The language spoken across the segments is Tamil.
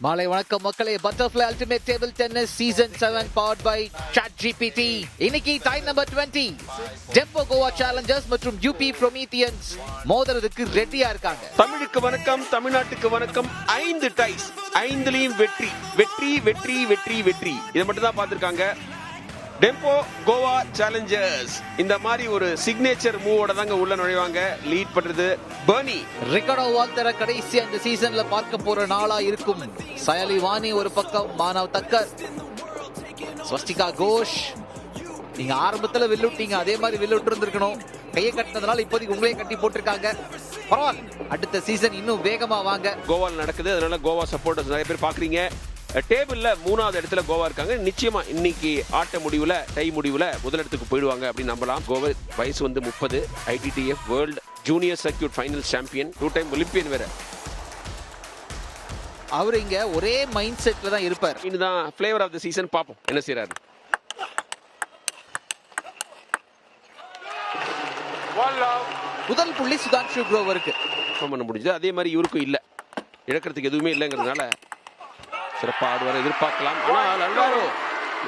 மாலை வணக்கம் மக்களே. Butterfly ultimate table tennis season 7 powered by ChatGPT. இன்னைக்கு time number 20 tempo Goa challengers மற்றும் யூபி ப்ரோமீத்தியன்ஸ் மோதுறதுக்கு ரெடியா இருக்காங்க. தமிழுக்கு வணக்கம், தமிழ்நாட்டுக்கு வணக்கம். 5 டைஸ், 5லயும் வெற்றி வெற்றி வெற்றி வெற்றி வெற்றி. இதை மட்டும் தான் பார்த்திருக்காங்க. டெம்போ கோவா சேலஞ்சர்ஸ் இந்த மாதிரி ஒரு சிக்னேச்சர் மூவோட தாங்க உள்ள நுழைவாங்க. லீட் பண்றது பர்னி. ரிகார்டோ வால்டர கடைசியா இந்த சீசன்ல பார்க்க போற நாளா இருக்கும். சயலி வாணி ஒரு பக்கம், மானவ் தக்கர், ஸ்வஸ்திகா கோஷ். நீங்க ஆரம்பத்துல வில்லுட்டீங்க, அதே மாதிரி வில்லுட்டு இருந்திருக்கணும். கையை கட்டினதுனால இப்போதைக்கு உங்களே கட்டி போட்டிருக்காங்க. பரவாயில்ல, அடுத்த சீசன் இன்னும் வேகமா வாங்க. கோவால நடக்குது, அதனால கோவா சப்போர்ட்டர்ஸ் நிறைய பேர் பாக்குறீங்க. டேபிள்ல 3வது இடத்துல கோவா இருக்காங்க. நிச்சயமா இன்னைக்கு ஆட்ட முடிவுல, டை முடிவுல முதலிடத்துக்கு போயிடுவாங்க அப்படின்னு நம்பலாம். கோவா வயசு வந்து 30, ITTF world junior circuit final champion, 2 time Olympian வேற. அவர் இங்க ஒரே மைண்ட் செட்ல தான் இருப்பார். இதுதான் ஃபிளேவர் ஆஃப் தி சீசன். பாப்போம் என்ன செய்றாரு. முதல் புள்ளி சுதான்ஷு குரோவருக்கு பண்ண முடிஞ்சது. அதே மாதிரி இவருக்கும் இல்ல, இழக்கிறதுக்கு எதுவுமே இல்லைங்கிறதுனால சிறப்பாக ஆடுவார் எதிர்பார்க்கலாம். ஆனால் அல்வாரோ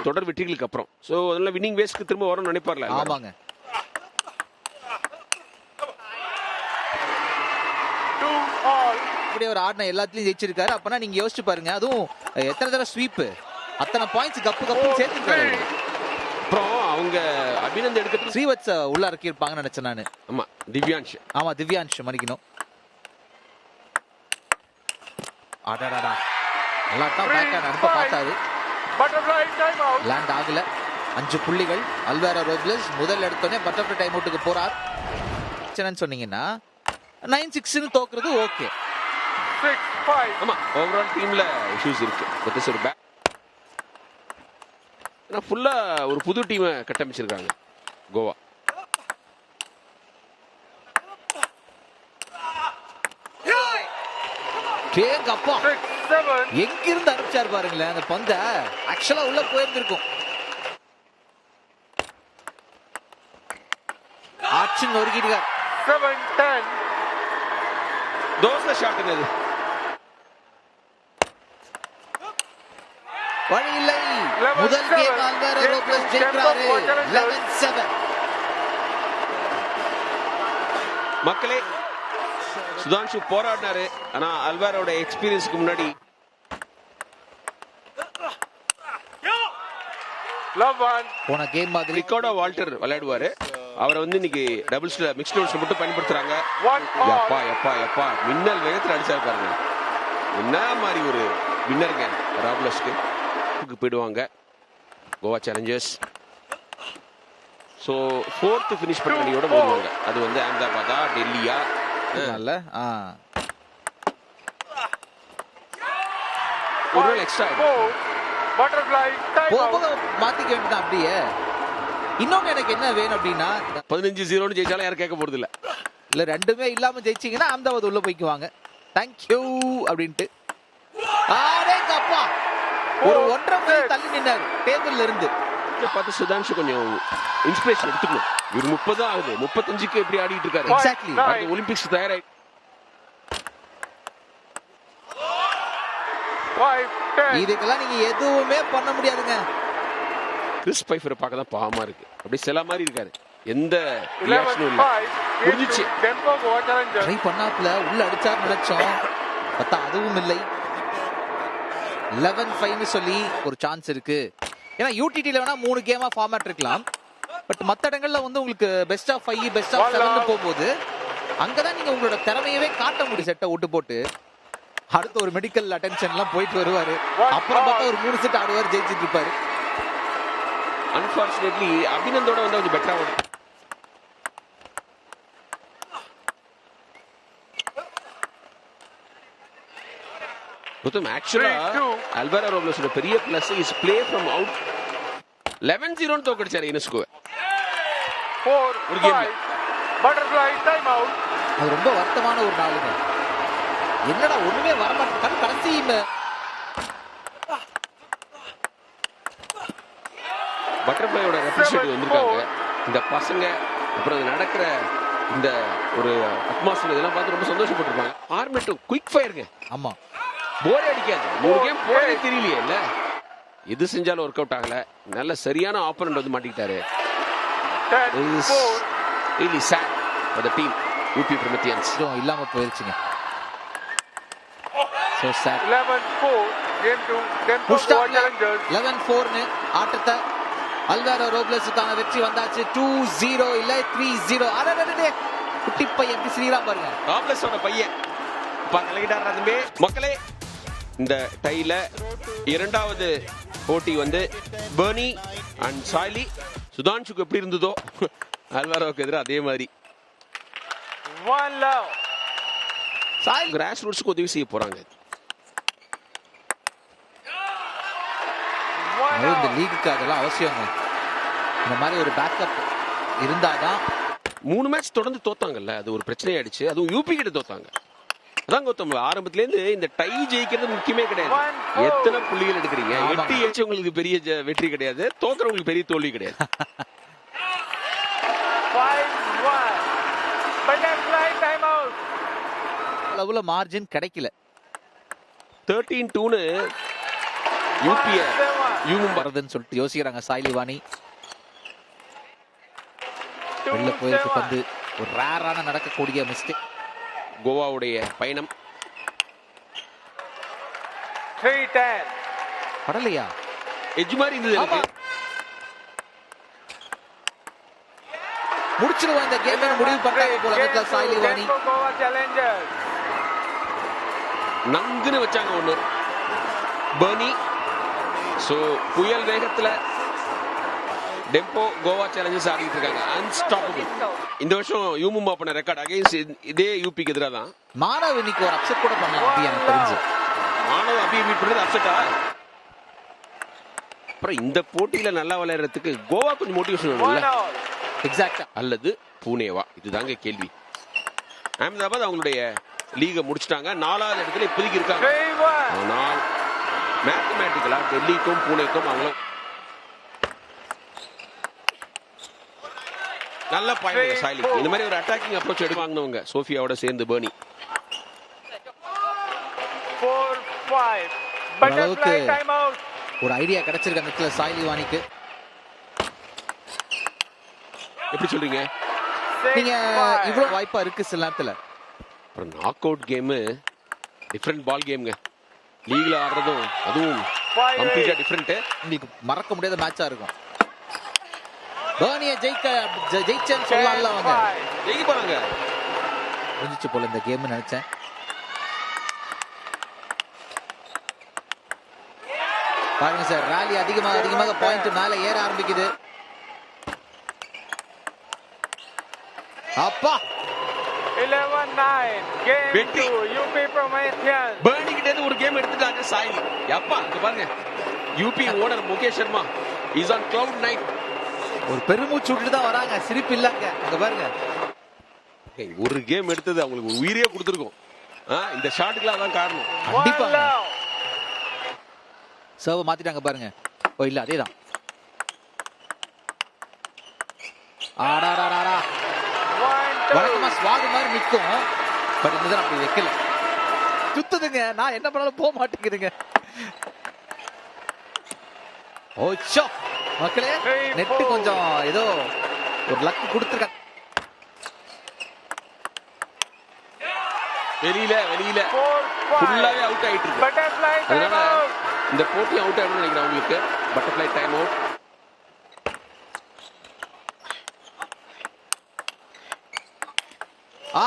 தொடர் வெற்றிகளுக்கு அப்புறம் சோ அதனால வின்னிங் வேஸ்க்கு திரும்ப வரணும்னு நினைப்பார்ல. ஆமாங்க. இப்படி அவர் ஆடின எல்லாத்துலயும் ஜெயிச்சிருக்காரு. அப்பனா நீங்க யோசிச்சு பாருங்க, அதுவும் எத்தனை தடவை ஸ்வீப், அத்தனை பாயிண்ட்ஸ் கப்பு கப்பு சேர்த்துருக்காரு. அப்புறம் அவங்க அபிநந்த் எடுக்கிறது ஸ்ரீவத்ஸ உள்ள இறக்கி இருப்பாங்கன்னு நினைச்சேன் நானு. ஆமா, திவ்யான்ஷ். ஆமா, திவ்யான்ஷ் மன்னிக்கணும். அடடடா, நல்லா தான் பேக் ஹேண்ட் அனுப்ப பார்த்தாரு. லேண்ட் ஆகல. 5 புள்ளிகள். அல்வேரோ ரோப்லஸ் முதல் எடுத்தோடனே பட்டர்ஃப்ளை டைம் அவுட்டுக்கு போறார். சொன்னீங்கன்னா 9-6 தோக்குறது ஓகே. ஆமா, ஓவரால் டீம்ல இஷ்யூஸ் இருக்கு. பட் இஸ் ஒரு பேக். ஏன்னா ஃபுல்லா ஒரு புது டீமை கட்டமைச்சிருக்காங்க கோவா. அப்பா எங்கிருந்து அனுப்பிச்சார் பாருங்களேன் அந்த பந்த. ஆக்சுவலா உள்ள போயிருந்திருக்கும். ஆக்ஷன் ஒருக்கிட்டார். 7-10 தோசை ஷாட். என்னது வழி இல்லை. முதல் கேம் அல்வேரோ ரோப்லஸ் ஜெயிக்கிறாரு. 11-7. மக்களே, சுதான்ஷு போராடினாரு. ஆனா அல்வாரோட எக்ஸ்பீரியன்ஸ்க்கு முன்னாடி போன கேம் மாதிரி ரிகார்டோ வால்டர் விளையாடுவாரு. அவரை வந்து இன்னைக்கு டபுள்ஸ்ல மிக்ஸ்ட் டபுள்ஸ் மட்டும் பயன்படுத்துறாங்க. எப்பா எப்பா எப்பா மின்னல் வேகத்துல அடிச்சா பாருங்க. என்ன மாதிரி ஒரு வின்னருங்க ராப்லஸ்க்கு. போயிடுவாங்க Goa Challengers. So 4th finish பண்ண வேண்டியோட போடுவாங்க. அது வந்து அஹமதாபாதா, டெல்லியா. ஒரு எக்ஸ்ட்ரா மாத்திக்க வேண்டியதான் அப்படியே. இன்னொன்னு எனக்கு என்ன வேணும் அப்படின்னா 15-0 ஜெயிச்சாலும் யாரும் கேட்க போறது இல்ல. இல்ல ரெண்டுமே இல்லாம ஜெயிச்சீங்கன்னா அஹமதாபாத் உள்ள போய்க்குவாங்க. தேங்க்யூ அப்படின்ட்டு. அப்பா ஒரு 1.5 மைல் தள்ளி நின்னாரு டேபிள்ல இருந்து. பார்த்து சுதான்ஷு கொஞ்சம் இன்ஸ்பிரேஷன் எடுத்துக்கணும். இவர் 30 தான் ஆகுது, 35க்கு எப்படி ஆடிட்டு இருக்காரு. எக்ஸாக்ட்லி. ஒலிம்பிக்ஸ் தயாராகி இதுக்கெல்லாம் நீங்க எதுவுமே பண்ண முடியாதுங்க. கிறிஸ் பைஃபரை பார்க்க தான் பாவமா இருக்கு. அப்படி சில மாதிரி இருக்காரு. எந்த ரியாக்ஷனும் இல்ல. புரிஞ்சிச்சு. ட்ரை பண்ணாப்ல உள்ள அடிச்சார் நினைச்சோம். பார்த்தா அதுவும் இல்லை. 11-5 சொல்லி ஒரு சான்ஸ் இருக்கு. ஏன்னா யூடிடில வேணா 3 கேமா ஃபார்மேட் இருக்கலாம். பட் மத்த இடங்கள்ல வந்து உங்களுக்கு பெஸ்ட் ஆஃப் 5, பெஸ்ட் ஆஃப் 7 போகும்போது அங்கதான் நீங்க உங்களோட திறமையவே காட்ட முடியும். செட்டை விட்டு போட்டு அடுத்து ஒரு மெடிக்கல் அட்டென்ஷன் எல்லாம் போயிட்டு வருவாரு. அப்புறம் பார்த்தா ஒரு 3 செட் ஆடுவார், ஜெயிச்சிட்டு இருப்பாரு. அன்பார்ச்சுனேட்லி அபிநந்தோட வந்து கொஞ்சம் பெட்டரா ஓடும். ஆக்சுவலா அல்வேரோ ரோப்லஸோட பெரிய plus is play from out. 11-0 தோக்கடிச்சாரு யுனெஸ்கோ. ஒரு கேம் பட்டர்ஃப்ளை டைம் அவுட். அது ரொம்ப வருத்தமான ஒரு நாளுங்க. என்னடா ஒண்ணுமே வர மாட்டேங்குது. கடைசி பட்டர்ஃப்ளையோட ரெப்ரசன்டேட்டிவ் வந்திருக்காங்க. இந்த பசங்க அப்புறம் நடக்கிற இந்த ஒரு அட்மாஸ்பியர் இதெல்லாம் பார்த்து ரொம்ப சந்தோஷப்பட்டிருப்பாங்க. Format quick ஃபயருங்க. ஆமா, போரே அடிக்காது. 3 கேம் போறதே தெரியலையே இல்ல. எது செஞ்சாலும் ஒர்க் அவுட் ஆகல. நல்ல சரியான ஆப்போனன்ட் வந்து மாட்டிக்கிட்டாரு. really sad for the team UP Prometheans. இல்லாம போயிருச்சுங்க. so sad. 11-4 game 2 Dempo Goa Challengers. 11-4 னு ஆட்டத்தை அல்வாரோ ரோப்லஸுக்கான வெற்றி வந்தாச்சு. 2-0 இல்ல 3-0. அடடடடே குட்டி பையன் எப்படி ஸ்ரீராம் பாருங்க. ரோப்லஸோட பையன் பங்கலகிட்டார். அதுமே மக்களே இந்த டைல இரண்டாவது போட்டி வந்து பர்னி அண்ட் சாய்லி. சுதான்ஷுக்கு எப்படி இருந்ததோ அல்வாரோவுக்கு எதிராக அதே மாதிரி One love. சாய் கிராஸ் ரூட்ஸ்க்கு உதவி செய்ய போறாங்க. இந்த லீக்குக்கு அதெல்லாம் அவசியங்க. இந்த மாதிரி ஒரு பேக்கப் இருந்தாதான். 3 மேட்ச் தொடர்ந்து தோத்தாங்கல்ல, அது ஒரு பிரச்சனையாயிடுச்சு. அதுவும் யூபி கிட்ட தோத்தாங்க. அதான் கௌதம், ஆரம்பத்துல இருந்து இந்த டை ஜெயிக்கிறது முக்கியமே கிடையாது. எத்தனை புள்ளிகள் எடுக்கிறீங்க, 8 ஜெயிச்சவங்களுக்கு பெரிய வெற்றி கிடையாது, தோக்குறவங்களுக்கு பெரிய தோல்வி கிடையாது. 5-1 butterfly time out. அளவுல மார்ஜின் கிடைக்கல. 13-2 யூபிய யூமும் வரதுன்னு சொல்லிட்டு யோசிக்கிறாங்க சாய்லி வாணி. வெளில போயிருக்கு பந்து. ஒரு ரேரான நடக்கக்கூடிய மிஸ்டேக். கோவாவுடைய பயணம் 3-10. படலையா எஜ் மாதிரி இருந்தது எனக்கு. முடிச்சிருவா இந்த கேம் முடிவு பண்ணாங்க போல அந்த சாய்லி வாணி. Dempo Goa Challengers. நங்குன்னு வச்சாங்க ஒண்ணு பர்னி. சோ புயல் வேகத்துல டெம்போ கோவா சேலஞ்சர்ஸ் ஆடிட்டு இருக்காங்க. அன்ஸ்டாப்பபிள். இந்த வருஷம் யூமும்பா பண்ண ரெக்கார்ட் அகைன்ஸ்ட் இதே யூபிக்கு எதிராக தான். மானவ் இன்னைக்கு ஒரு அப்செட் கூட பண்ணலாம் அப்படி எனக்கு தெரிஞ்சு. மானவ் அபி மீட் பண்றது அப்செட்டா? அப்புறம் இந்த போட்டியில நல்லா விளையாடுறதுக்கு கோவா கொஞ்சம் மோட்டிவேஷன் வேணும்ல. எக்ஸாக்ட்டா. அல்லது பூனேவா, இதுதாங்க கேள்வி. அஹமதாபாத் அவங்களுடைய லீக முடிச்சிட்டாங்க. 4வது இடத்துல இப்போதைக்கு இருக்காங்க. ஆனால் மேத்தமேட்டிக்கலா டெல்லிக்கும் பூனேக்கும் அவங்களும் நல்ல பாயிண்ட். சாய்லி இந்த மாதிரி ஒரு அட்டாக்கிங் அப்ரோச் எடுவாங்கவங்க சோஃபியாவோட சேர்ந்து பர்னி. 4-5 butterfly time out. ஒரு ஐடியா கிடைச்சிருக்கு அந்த சாய்லி வாணிக்கு. எப்படி சொல்றீங்க நீங்க? இவ்வளவு வாய்ப்பா இருக்கு சில நேரத்துல. அப்புறம் நாக் அவுட் கேம் டிஃபரண்ட் பால் கேம்ங்க. லீக்ல ஆடுறதும் அதுவும் கம்ப்ளீட்டா டிஃபரண்ட். உங்களுக்கு மறக்க முடியாத மேட்சா இருக்கும். பர்னியை ஜெயிச்சேன்னு சொல்லலாம்ல அவங்க. ஜெயிக்க போறாங்க. முடிஞ்சிச்சு போல இந்த கேம் நினைச்சேன். பாருங்க சார், ராலி அதிகமாக பாயிண்ட் மேல ஏற ஆரம்பிக்குது. அப்பா 11-9 game வெற்றி. 2 UP Prometheans. பர்னி கிட்ட இருந்து ஒரு கேம் எடுத்துட்டாங்க சாய்லி. அப்பா இங்க பாருங்க, UP owner Mukesh Sharma is on cloud 9. ஒரு பெருமூச்சு விட்டுட்டு தான் வராங்க, சிரிப்பு இல்லங்க. அங்க பாருங்க, ஒரு கேம் எடுத்தது அவங்களுக்கு ஒரு உயிரே கொடுத்துருக்கும். இந்த ஷாட்டுக்குலாம் அதான் காரணம். கண்டிப்பா சர்வ மாத்திட்டாங்க பாருங்க. ஓ இல்ல அதேதான். ஆடாடாடா வழக்கமா ஸ்வாக் மாதிரி நிக்கும். பட் இந்த அப்படி வைக்கல. சுத்துதுங்க. நான் என்ன பண்ணாலும் போக மாட்டேங்குதுங்க. ஓச்சோ மக்களே, நெட் கொஞ்சம் ஏதோ ஒரு லக் கொடுத்துருக்காங்க. வெளியில ஃபுல்லாவே அவுட் ஆயிட்டு இருக்கு. அதனால இந்த போட்டி அவுட் ஆயிடும் நினைக்கிறேன் உங்களுக்கு. Butterfly time out.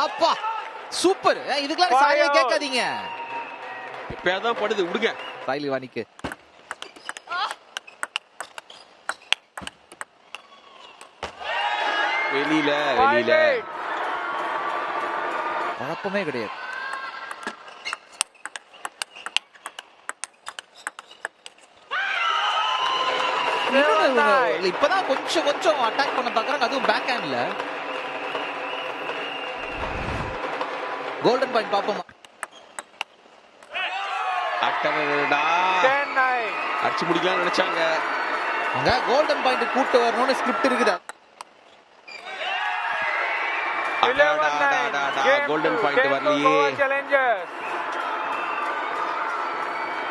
அப்பா சூப்பர். இதுக்கெல்லாம் சாயிலே கேட்காதீங்க. இப்பதான் படுது விடுங்க சாய்லி வாணிக்கு. வெளியில குழப்பமே கிடையாது. இப்பதான் கொஞ்சம் அட்டாக் பண்ண பாக்குறாங்க. அதுவும் பேக் ஹேண்ட்ல. கோல்டன் பாயிண்ட் பாப்போமா? அடிச்சு முடிக்கலாம் நினைச்சாங்க. அங்க கோல்டன் பாயிண்ட் கூட்டு வரணும்னு ஸ்கிரிப்ட் இருக்குதா? கோல்டன் பாயிண்ட் வரலையே.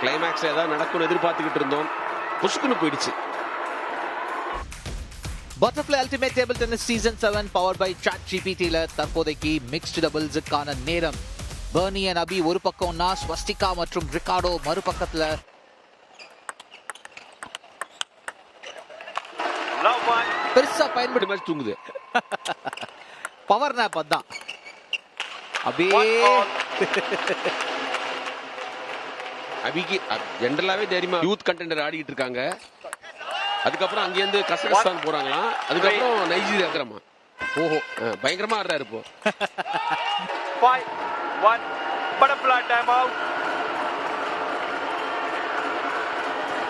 கிளைமேக்ஸ் ஏதாவது நடக்கும்னு எதிர்பார்த்துக்கிட்டு இருந்தோம். புஷ்குன்னு போயிடுச்சு. Butterfly ultimate table tennis season 7 power by ChatGPT-ல தற்போதைக்கு மிக்ஸ்டு டபுள்ஸுக்கான நேரம். பெர்னி அண்ட் அபி ஒரு பக்கம்னா ஸ்வஸ்திகா மற்றும் ரிகார்டோ மறுபக்கத்துல. பெருசா பயன்படுத்தி மாதிரி தூங்குது. பவர் நேப் அதான். அபி அபிக்கு ஜென்ரலாவே தைரியமா யூத் கண்டெண்டர் ஆடிட்டு இருக்காங்க. அதுக்கப்புறம் அங்கிருந்து கசகஸ்தான் போறாங்களாம். அதுக்கப்புறம் நைஜீரியா இருக்கிறமா. ஓஹோ, பயங்கரமா ஆடுறாரு இப்போ. 5-1 butterfly time out.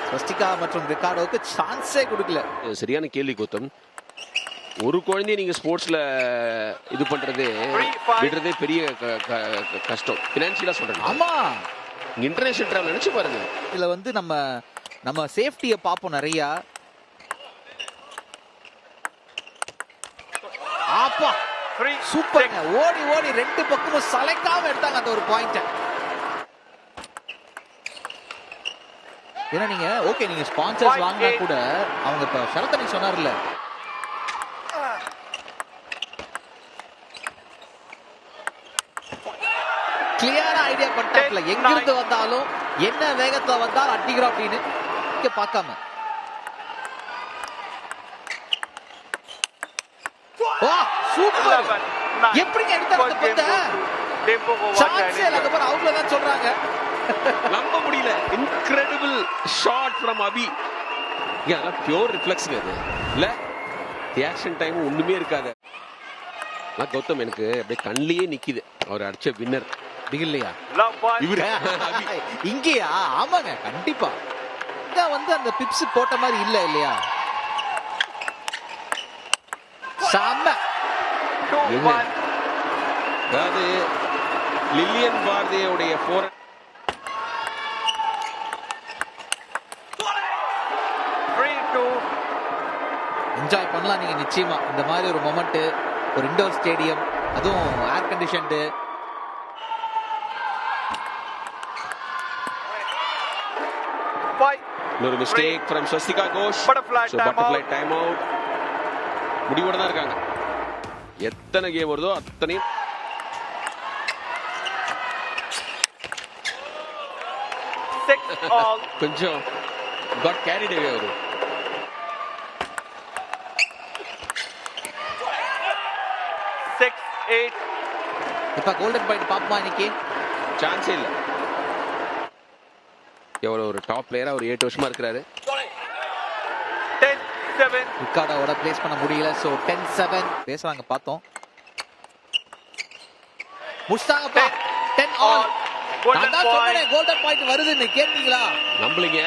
ஸ்வஸ்திகா மற்றும் ரிகார்டோக்கு சான்ஸே கொடுக்கல. சரியான கேள்வி கோத்தம். ஒரு குழந்தைய நீங்க ஸ்போர்ட்ஸ்ல இது பண்றது விடுறதே பெரிய கஷ்டம். பினான்சியலா சொல்றேன். ஆமா, இன்டர்நேஷனல் டிராவல் நினைச்சு பாருங்க. இதுல வந்து நம்ம சேஃப்டியை பார்ப்போம் நிறைய. ஆப்பா சூப்பர்ங்க. ஓடி ஓடி ரெண்டு பக்கமும் சலைக்காம எடுத்தாங்க அந்த ஒரு பாயிண்ட். ஏன்னா நீங்க ஓகே, நீங்க ஸ்பான்சர்ஸ் வாங்கினா கூட அவங்க இப்ப ஷரத்தனி சொன்னார்ல, கிளியரா ஐடியா பண்ணிட்டாப்ல. எங்க இருந்து வந்தாலும் என்ன வேகத்துல வந்தாலும் அடிக்கிறோம் அப்படின்னு இங்க பார்க்காம. ஓ சூப்பர். எப்படிங்க எடுத்தாங்க? சான்ஸே இல்ல. அந்த பாரு அவுட்ல தான் சொல்றாங்க. நம்ப முடியல. இன்கிரெடிபிள் ஷாட் ஃப்ரம் அபி. அதெல்லாம் பியூர் ரிஃப்ளெக்ஸ் அது இல்ல. ரியாக்ஷன் டைம் ஒண்ணுமே இருக்காது. கௌதம் எனக்கு அப்படியே கண்ணிலேயே நிக்குது அவர் அடிச்ச வின்னர். இல்லையா இவரு இங்கேயா? ஆமாங்க, கண்டிப்பா. இங்க வந்து அந்த பிப்ஸ் போட்ட மாதிரி இல்ல இல்லையா? சாம. அதாவது லில்லியன் பார்தேவுடைய 4 என்ஜாய் பண்ணலாம் நீங்க நிச்சயமா. இந்த மாதிரி ஒரு மொமெண்ட், ஒரு இண்டோர் ஸ்டேடியம், அதுவும் ஏர் கண்டிஷன்டு. இன்னொரு mistake from Swastika Ghosh. Butterfly time out. முடிவோட தான் இருக்காங்க. எத்தனை கேம் வருதோ அத்தனையும். கொஞ்சம் காட் கேரிட் அவே அவரு. இப்ப கோல்டன் பாயிண்ட் பாப்பா இன்னைக்கு சான்ஸே இல்ல. எவ்வளவு ஒரு டாப் பிளேயரா ஒரு 8 வருஷமா இருக்கிறாரு. 10-7 ரிகார்டோட பிளேஸ் பண்ண முடியல. சோ 10-7 பேசுறாங்க பார்த்தோம். முடிச்சாங்கப்பா. 10 ஆல். நான் தான் சொன்னேன் கோல்டன் பாயிண்ட் வருதுன்னு. கேட்டீங்களா? நம்மளுங்க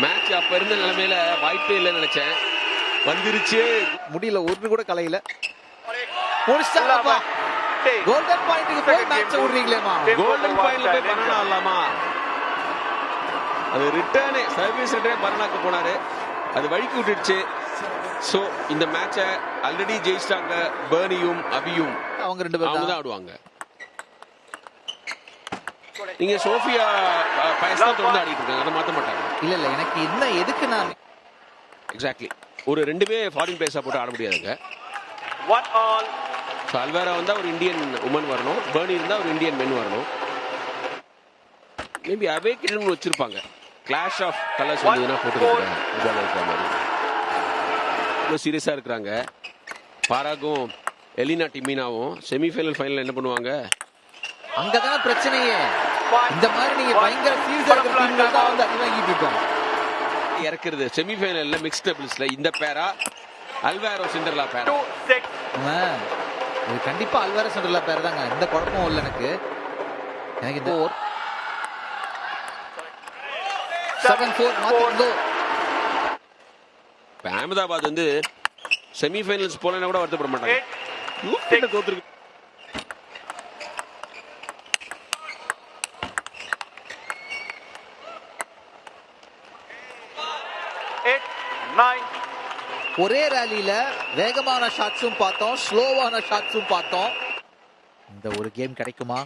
மேட்ச் அப்ப இருந்த நிலைமையில வாய்ப்பே இல்லைன்னு நினைச்சேன். வந்துருச்சு. முடியல, ஒன்று கூட கலையில. முடிச்சாங்கப்பா. கோல்டன் பாயிண்ட்க்கு போய் மேட்ச் விடுறீங்களேமா? கோல்டன் பாயிண்ட்ல போய் பரணா ஆடலாமா? அது ரிட்டர்னே சர்வீஸ் ரிட்டர்ன் பரணாக்கு போனாரு. அது வழிக்கு விட்டுடுச்சு. சோ இந்த மேட்சை ஆல்ரெடி ஜெயிச்சிட்டாங்க பெர்னியும் அபியும். அவங்க ரெண்டு பேரும் தான் ஆடுவாங்க. நீங்க சோஃபியா பயஸ் தான் தொடர்ந்து ஆடிட்டு இருக்காங்க. அதை மாத்த மாட்டாங்க. இல்ல இல்ல, எனக்கு என்ன எதுக்கு நான் எக்ஸாக்ட்லி ஒரு ரெண்டுமே ஃபாரின் பிளேயர்ஸா போட்டு ஆட முடியாதுங்க. 1 all. அல்வேரா வந்தா ஒரு இந்தியன் உமன் வரணும். பெர்னி இருந்தா ஒரு இந்தியன் மென் வரணும். மேபி அவே கிட்ட வச்சிருப்பாங்க. கிளாஷ் ஆஃப் கலர்ஸ் வந்ததுன்னா போட்டுருக்காங்க. சீரியஸா இருக்கிறாங்க. பாராகும் எலினா டிமினாவும் செமிஃபைனல் ஃபைனல் என்ன பண்ணுவாங்க? அங்கதான் பிரச்சனையே. இந்த மாதிரி நீங்க பயங்கர சீரியஸா இருக்கிற டீம்ல தான் வந்து அடி வாங்கிட்டு இருக்கோம். இறக்குறது செமிஃபைனல்ல மிக்ஸ்ட் டபுள்ஸ்ல இந்த பேரா அல்வேரோ சிண்டர்லா பேரா. 2-6 இது கண்டிப்பா அல்வேரோ சிண்டர்லா பேர் தாங்க. எந்த குழப்பமும் இல்லை எனக்கு. எனக்கு இந்த 7-4 மாத்திட்டோ. அஹமதாபாத் வந்து செமிஃபைனல்ஸ் போலனா கூட வருத்தப்பட மாட்டாங்க. யூகே தோத்துருக்கு. 8-9 ஒரே ரேலியில வேகமான ஷாட்ஸும் பார்த்தோம், ஸ்லோவான ஷாட்ஸும் பார்த்தோம். இந்த ஒரு கேம் கிடைக்குமா?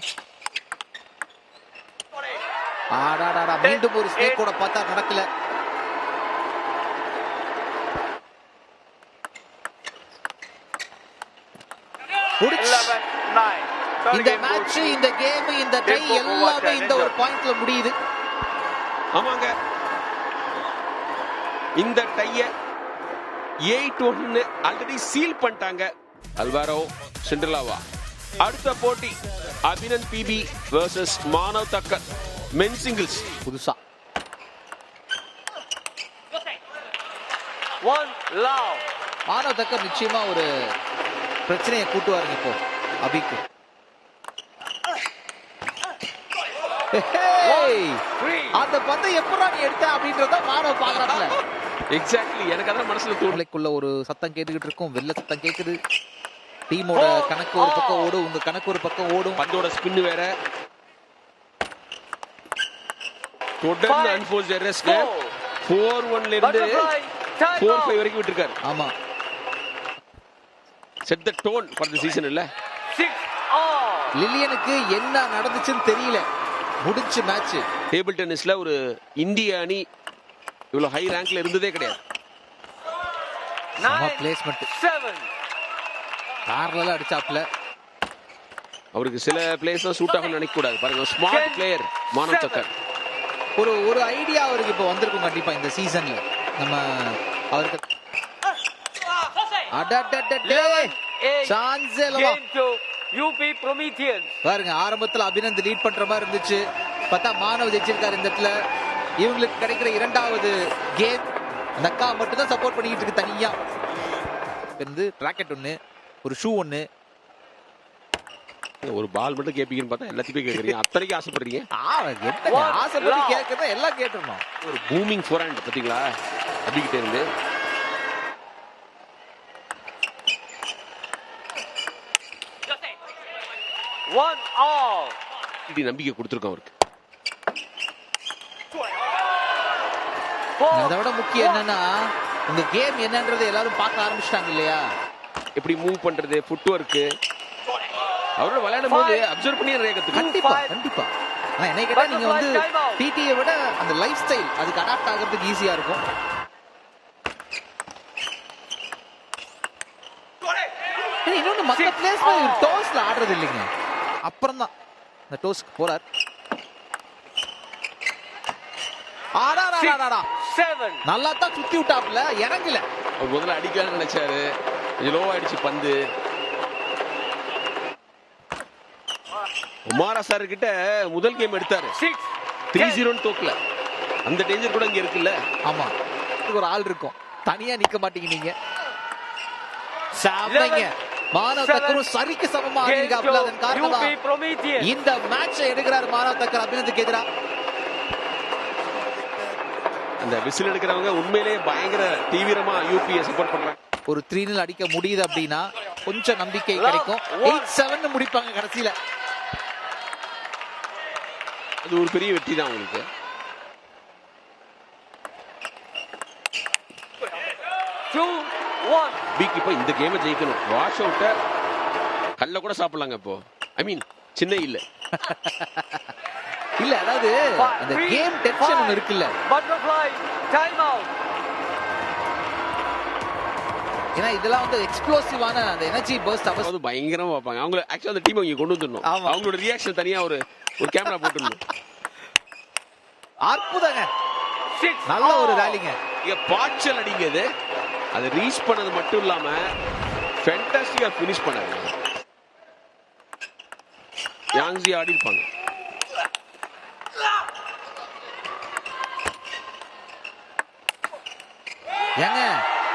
ஆடாடாடா, மீண்டும் ஒரு ஸ்னேக் கூட பார்த்தா நடக்கல. முடிச்சு. 11-9. இந்த மேட்ச், இந்த கேம், இந்த டை எல்லாமே இந்த ஒரு பாயிண்ட்ல முடியுது. ஆமாங்க, இந்த டைய 8-1 ஆல்ரெடி சீல் பண்ணிட்டாங்க அல்வாரோ சிண்ட்ரலாவா. அடுத்த போட்டி Abhinandh PB versus Manav Thakkar men singles. புதுசா மானவ் தக்கர் நிச்சயமா ஒரு பிரச்சனையை கூட்டுவாருங்க இப்போ அபிக்கு. அந்த பந்தை எப்படா நீ எடுத்த அப்படின்றத மானவ் பாக்குறாப்ல. எக்ஸாக்ட்லி, எனக்கு அதான் மனசுல மூளைக்குள்ள ஒரு சத்தம் கேட்டுக்கிட்டு இருக்கும், வெள்ள சத்தம் கேக்குது. டீமோட கணக்கு ஒரு பக்கம் ஓடும், உங்க கணக்கு ஒரு பக்கம் ஓடும். பந்தோட ஸ்பின் வேற. தொடர்ந்து அன்ஃபோர்ஸ்ட் எரர்ஸ்க்கு 4-1ல இருந்து 4-5 வரைக்கும் விட்டுருக்காரு. ஆமா, set the tone for the season இல்ல. லில்லியனுக்கு என்ன நடந்துச்சுன்னு தெரியல. முடிஞ்ச மேட்ச். டேபிள் டென்னிஸ்ல ஒரு இந்திய அணி இவ்வளவு ஹை ரேங்க்ல இருந்ததே கிடையாது. பிளேஸ்மெண்ட் கார்ல அடிச்சாப்ல. அவருக்கு சில பிளேஸ் தான் சூட் ஆகும் நினைக்க கூடாது. பாருங்க, ஸ்மார்ட் பிளேயர் மானவ் தக்கர். ஒரு ஐடியா அவருக்கு இப்போ வந்திருக்கும் கண்டிப்பா இந்த சீசன்ல. நம்ம அவருக்கு பாருங்க, ஆரம்பத்துல அபினந்த் லீட் பண்ற மாதிரி இருந்துச்சு. பார்த்தா மானவ் ஜெயிச்சிருக்காரு இந்த இடத்துல. இவங்களுக்கு கிடைக்கிற இரண்டாவது கேம் அந்த அக்கா மட்டும் தான் சப்போர்ட் பண்ணிட்டு இருக்கு தனியா. இருந்து ராக்கெட் ஒண்ணு, ஒரு ஷூ ஒண்ணு. ஒரு பால் மட்டும் கேப்பீங்கன்னு பார்த்தா எல்லாத்தையும் கேக்குறீங்க. அத்தனைக்கு ஆசைப்படுறீங்க. ஆசைப்பட்டு கேட்கறதா எல்லாம் கேட்டுறோம். ஒரு பூமிங் ஃபோர்ஹேண்ட் பாத்தீங்களா அபிகிட்ட இருந்து. நம்பிக்கை கொடுத்திருக்கோம் அவருக்கு. அதை விட முக்கியம் என்னன்னா, உங்க கேம் என்னன்றதை எல்லாரும் பார்க்க ஆரம்பிச்சிட்டாங்க இல்லையா. எப்படி மூவ் பண்றது, ஃபுட் ஒர்க், அவரோட விளையாடும் போது அப்சர்வ் பண்ணி நிறைய கத்துக்கணும். கண்டிப்பா கண்டிப்பா. ஆனா என்ன கேட்டா, நீங்க வந்து டிடியை விட அந்த லைஃப் ஸ்டைல் அதுக்கு அடாப்ட் ஆகிறதுக்கு ஈஸியா இருக்கும். இன்னொன்னு, மத்த பிளேஸ்ல டோஸ்ல ஆடுறது இல்லைங்க. அப்புறம் தான் இந்த டோஸ்க்கு போறார். நல்லா தான் சுத்தி விட்டாப்ல, இறங்கல. முதல்ல அடிக்கலாம்னு நினைச்சாரு, கொஞ்சம் லோ ஆயிடுச்சு பந்து. உமாரா சார் கிட்ட முதல் கேம் எடுத்தாரு, 3-0 தோக்கல. அந்த டேஞ்சர் கூட இங்க இருக்குல்ல. ஆமா, ஒரு ஆள் இருக்கும், தனியா நிக்க மாட்டீங்க நீங்க. சாவங்க. மானவ் தக்கரும் சரிக்கு சமமா ஆடிருக்காப்ல. அதன் காரணமா இந்த மேட்சை எடுக்கிறார் மானவ் தக்கர் அபினந்துக்கு எதிரா. அந்த விசில் எடுக்கிறவங்க உண்மையிலேயே பயங்கர தீவிரமா யூபியை சப்போர்ட் பண்றாங்க. ஒரு 3-0 அடிக்க முடியுது அப்படின்னா கொஞ்சம் நம்பிக்கை கிடைக்கும். 8-7 முடிப்பாங்க கடைசியில. அது ஒரு பெரிய வெற்றி தான் உங்களுக்கு. பிக் இப்போ இந்த கேமை ஜெயிக்கணும். வாஷ் அவுட்ட கல்ல கூட சாப்பிடலாங்க இப்போ. ஐ மீன் சின்ன இல்ல இல்ல, அதாவது அந்த கேம் டென்ஷன் ஒன்னு இருக்குல்ல. ஏன்னா இதெல்லாம் வந்து எக்ஸ்ப்ளோசிவான அந்த எனர்ஜி பர்ஸ்ட் அது பயங்கரமா பார்ப்பாங்க. அவங்க ஆக்சுவலா அந்த டீம் இங்க கொண்டு வந்துடணும். அவங்களோட ரியாக்ஷன் தனியா ஒரு கேமரா போட்டுடணும். அற்புதங்க, நல்ல ஒரு ராலிங்க. இங்க பாய்ச்சல் அடிங்கிறது அது ரீச் பண்ணது மட்டும் இல்லாம ஃபேண்டாஸ்டிக்கா ஃபினிஷ் பண்ணாரு. யாங்ஸி ஆடி இருப்பாங்க. ஏங்க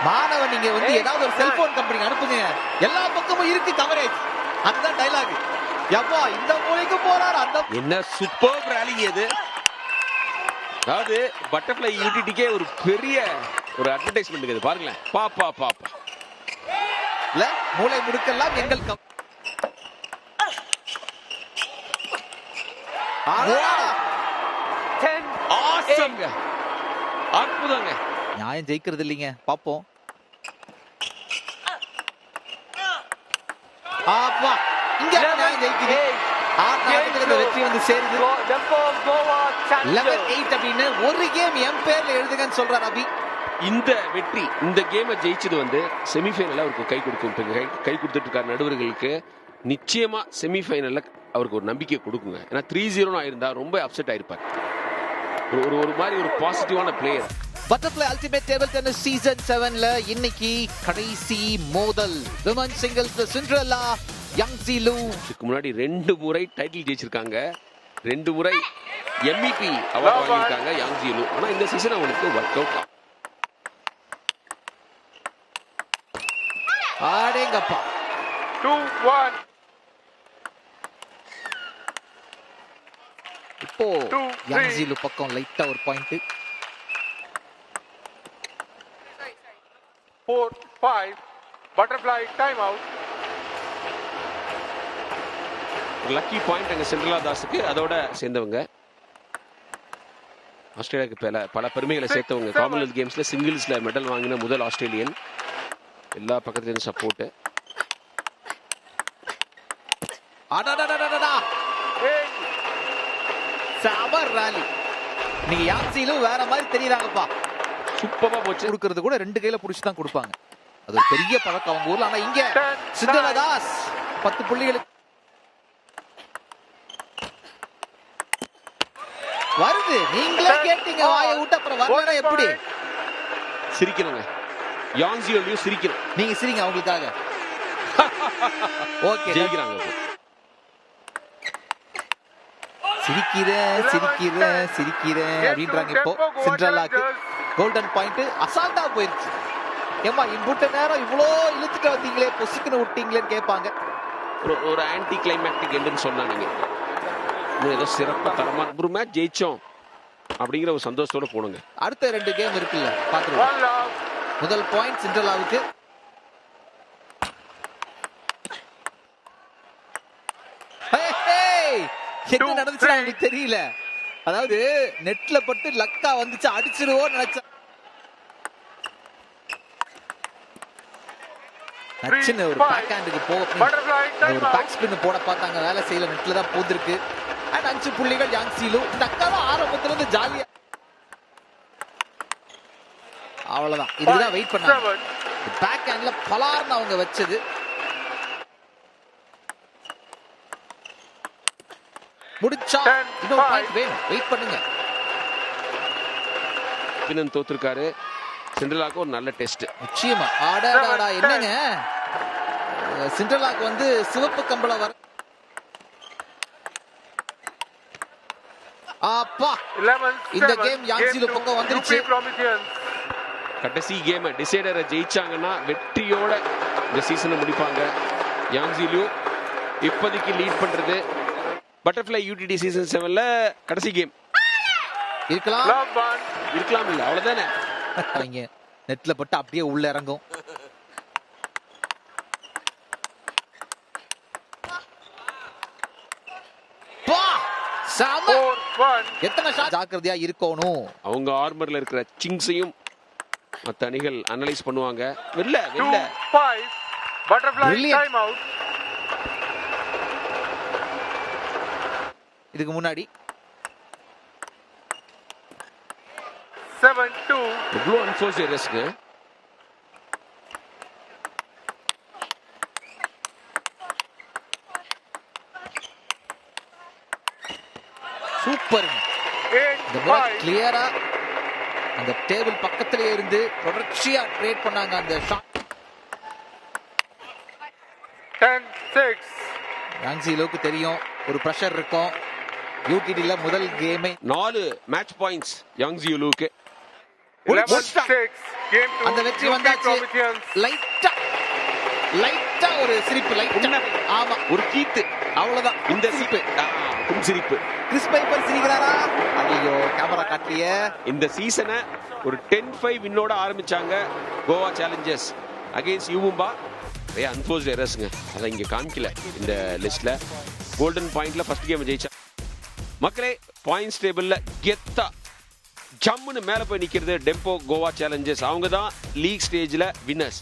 மாணவன், நீங்க வந்து ஏதாவது ஒரு செல்போன் கம்பெனி அனுப்புங்க, எல்லா பக்கமும் இருக்கு கவரேஜ். அதுதான் டைலாக். எப்பா இந்த மூலைக்கு போறாரு அந்த. என்ன சூப்பர் ராலிங் இது. அதாவது பட்டர்ஃப்ளை யூடிடிக்கே ஒரு பெரிய ஒரு அட்வர்டைஸ்மெண்ட் இருக்குது பாருங்களேன். பாப்பா பாப்பா இல்ல, மூளை முடுக்கெல்லாம் எங்கள் அற்புதங்க. நியாயம் ஜெயிக்கிறது இல்லைங்க, பாப்போம். இங்க நியாயம் ஜெயிக்குது. இந்த வெற்றி வந்து சேருது. Dempo Goa Challengers. 11-8 அப்படின்னு ஒரு கேம் எம் பேர்ல எழுதுங்கன்னு சொல்றார் அபி. இந்த வெற்றி, இந்த கேமை ஜெயிச்சது வந்து செமிஃபைனல்ல அவருக்கு கை கொடுக்கும். கை கொடுத்துட்டு இருக்காரு நடுவர்களுக்கு. நிச்சயமா செமிஃபைனல்ல அவருக்கு ஒரு நம்பிக்கை கொடுக்குங்க. ஏன்னா 3-0 ஆயிருந்தா ரொம்ப அப்செட் ஆயிருப்பார். ஒரு மாதிரி ஒரு பாசிட்டிவான player. Butterfly ultimate table tennis season 7ல இன்னைக்கு கடைசி மோதல். விமன் சிங்கிள்ஸ்ல சிண்ட்ரெல்லா யாங்ஸிலு. இதுக்கு முன்னாடி 2 முறை டைட்டில் ஜெயிச்சிருக்காங்க, 2 முறை MVP அவார்ட் வாங்கியிருக்காங்க யாங்ஸிலு. ஆனா இந்த சீசன் அவங்களுக்கு ஒர்க் அவுட். ஆடேங்கப்பா. 2-1. இப்போ யாங்ஸிலு பக்கம் லைட்டா ஒரு point. 4-5. Butterfly timeout. Lucky point அங்க சென்ட்ரலா தாஸுக்கு, அதோட சேர்ந்தவங்க ஆஸ்திரேலியாவுக்கு பல பெருமைகளை சேர்த்தவங்க. காமன்வெல்த் கேம்ஸ்ல சிங்கிள்ஸ்ல மெடல் வாங்கின முதல் ஆஸ்திரேலியன். எல்லா பக்கத்துலயும் சப்போர்ட். சமர் ராலி. நீங்க யாங்ஸிலு வேற மாதிரி தெரியுறாங்கப்பா. சூப்பரா போச்சு. கொடுக்கிறது கூட 2 கையில புடிச்சு தான் கொடுப்பாங்க. அது ஒரு பெரிய பழக்கம் அவங்க ஊர்ல. ஆனா இங்க சிண்ட்ரெல்லா தாஸ் 10 புள்ளிகளுக்கு வருது. நீங்களே கேட்டீங்க வாயை விட்டு, அப்புறம் வரலனா எப்படி? சிரிக்கணுங்க. யாங்ஸிலு சிரிக்கணும். நீங்க சிரிங்க அவங்களுக்காக. ஓகே, ஜெயிக்கிறாங்க. சிரிக்கிறேன் அப்படின்றாங்க. இப்போ சிண்ட்ரெல்லாக்கு கோல்டன் பாயிண்ட் அசால்ட்டா போயிருச்சு. ஏமா இம்புட்ட நேரம் இவ்வளோ இழுத்துட்டு வந்தீங்களே, பொசுக்குன்னு விட்டீங்களேன்னு கேட்பாங்க. ஒரு ஆன்டி கிளைமேட்டிக் எண்டுன்னு சொன்னாங்க. ஏதோ சிறப்பா தரமா ஒரு மேட்ச் ஜெயிச்சோம் அப்படிங்கிற ஒரு சந்தோஷத்தோட போடுங்க. அடுத்த 2 கேம் இருக்குல்ல, பாத்துருவோம். முதல் பாயிண்ட் சிண்ட்ரெல்லாவுக்கு. என்ன நடந்துச்சு எனக்கு தெரியல. அதாவது நெட்ல பட்டு லக்கா வந்துச்சு, அடிச்சிருவோம் நினைச்சா நச்சுன்னு ஒரு பேக் ஹேண்டுக்கு ஒரு பேக் ஸ்பின் போட பார்த்தாங்க, வேலை செய்யல, நெட்ல தான் போந்திருக்கு. அண்ட் 5 புள்ளிகள் யாங்ஸிலு. இந்த அக்காவும் ஆரம்பத்துல இருந்து ஜாலியா அவ்வளவுதான். இதுதான் வெயிட் பண்ணாங்க. பேக் ஹேண்ட்ல பலார்னு அவங்க வச்சது. முடிச்சா இன்னொரு பாயிண்ட் வேணும். வெயிட் பண்ணுங்க. பின்னன் தோத்துருக்காரு. சிண்ட்ரெல்லாக்கு ஒரு நல்ல டெஸ்ட். நிச்சயமா. ஆடாடா என்னங்க, சிண்ட்ரெல்லாக்கு வந்து சிவப்பு கம்பளம் வர. அப்பா, இந்த கேம் யாங்ஸிலு பக்கம் வந்துருச்சு. கடைசி கேம் டிசைடரை ஜெயிச்சாங்கன்னா வெற்றியோட இந்த சீசனை முடிப்பாங்க. யாங்ஸிலு இப்போதைக்கு லீட் பண்றது. பட்டர்ஃப்ளை யூடிடி சீசன் 7ல கடைசி கேம் இருக்கலாம் இல்ல, அவ்வளவுதானே. நெட்ல பட்டு அப்படியே உள்ள இறங்கும். எத்தனை ஷாட் ஜாக்கிரதையா இருக்கணும். அவங்க ஆர்மர்ல இருக்கிற சிங்ஸையும் மத்த அணிகள் அனலைஸ் பண்ணுவாங்க. வெல்ல Butterfly timeout. இதுக்கு முன்னாடி 7-2. இவ்வளவு அன்ஃபோர்ஸ்ட் எரர்ஸ்ங்க. சூப்பர். இந்த முறை கிளியரா அந்த டேபிள் பக்கத்திலே இருந்து தொடர்ச்சியா ட்ரேட் பண்ணாங்க அந்த ஷாட். 10-6. யாங்ஸிலுக்கு தெரியும் ஒரு பிரஷர் இருக்கும். யூடிடில முதல் கேமே 4 மேட்ச் பாயிண்ட்ஸ் யாங்ஸிலுக்கு. 11-6. அந்த வெற்றி வந்தாச்சு. லைட்டா ஒரு சிரிப்பு, லைட்டா. ஆமா, ஒரு கீத்து, அவ்வளவுதான். இந்த சிரிப்பு, சிரிப்பு. கிறிஸ் பைப்பர் சிரிக்கிறாரா? ஐயோ, கேமரா காட்டிய. இந்த சீசனை ஒரு 10-5 வின்னோட ஆரம்பிச்சாங்க Goa challengers against U Mumba. Unforced எரர்ஸ்ங்க, அதை இங்க காமிக்கல இந்த லிஸ்ட்ல. கோல்டன் பாயிண்ட்ல ஃபர்ஸ்ட் கேம் ஜெயிச்சா. மக்களே, பாயிண்ட்ஸ் டேபிள்ல கெத்தா ஜம்முன்னு மேல போய் நிக்கிறது டெம்போ கோவா சேலஞ்சர்ஸ். அவங்க தான் லீக் ஸ்டேஜ்ல வின்னர்ஸ்.